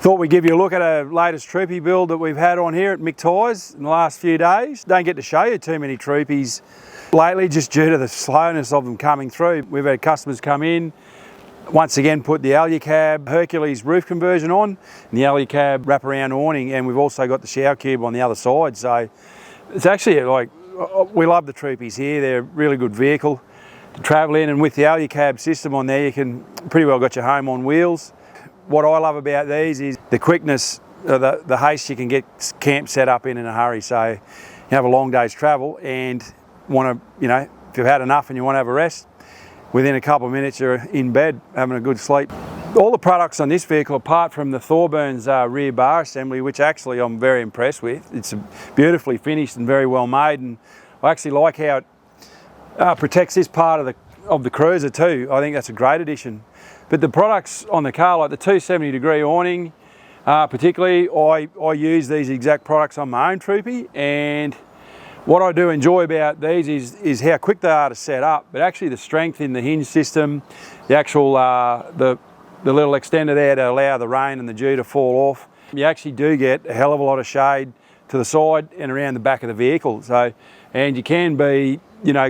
Thought we'd give you a look at our latest Troopy build that we've had on here at Mick Tyres in the last few days. Don't get to show you too many Troopies lately just due to the slowness of them coming through. We've had customers come in, once again put the Alu-Cab Hercules roof conversion on and the Alu-Cab wraparound awning, and we've also got the shower cube on the other side. So it's actually like, we love the Troopies here. They're a really good vehicle to travel in, and with the Alu-Cab system on there you can pretty well got your home on wheels. What I love about these is the quickness, the haste you can get camp set up in a hurry. So you have a long day's travel and want to, if you've had enough and you want to have a rest, within a couple of minutes you're in bed having a good sleep. All the products on this vehicle, apart from the Thorburns rear bar assembly, which actually I'm very impressed with. It's beautifully finished and very well made, and I actually like how it protects this part of the cruiser too. I think that's a great addition. But the products on the car, like the 270-degree awning, particularly, I use these exact products on my own Troopy, and what I do enjoy about these is how quick they are to set up, but actually the strength in the hinge system, the actual, the little extender there to allow the rain and the dew to fall off. You actually do get a hell of a lot of shade to the side and around the back of the vehicle. So, and you can be,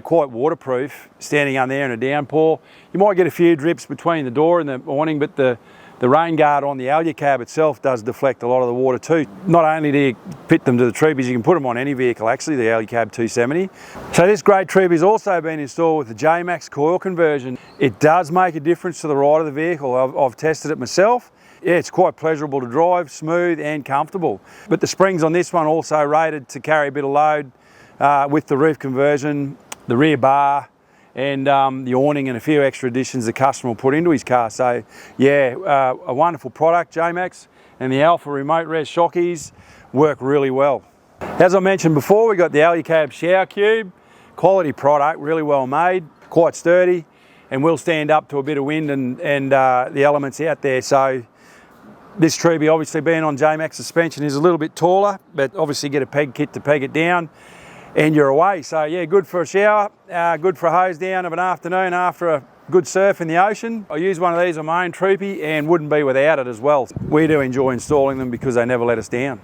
quite waterproof standing on there in a downpour. You might get a few drips between the door and the awning, but the rain guard on the Alu-Cab itself does deflect a lot of the water too. Not only do you fit them to the Troopies, you can put them on any vehicle actually, the Alu-Cab 270. So this great Troopy has also been installed with the JMACX coil conversion. It does make a difference to the ride of the vehicle. I've tested it myself. Yeah, it's quite pleasurable to drive, smooth and comfortable. But the springs on this one also rated to carry a bit of load with the roof conversion, the rear bar, and the awning and a few extra additions the customer will put into his car. So yeah, a wonderful product, JMACX, and the Alpha remote res shockies work really well. As I mentioned before, we got the Alu-Cab shower cube, quality product, really well made, quite sturdy, and will stand up to a bit of wind and the elements out there. So this Troopy, obviously being on JMACX suspension, is a little bit taller, but obviously get a peg kit to peg it down and you're away. So yeah, good for a shower, good for a hose down of an afternoon after a good surf in the ocean. I use one of these on my own Troopy and wouldn't be without it as well. We do enjoy installing them because they never let us down.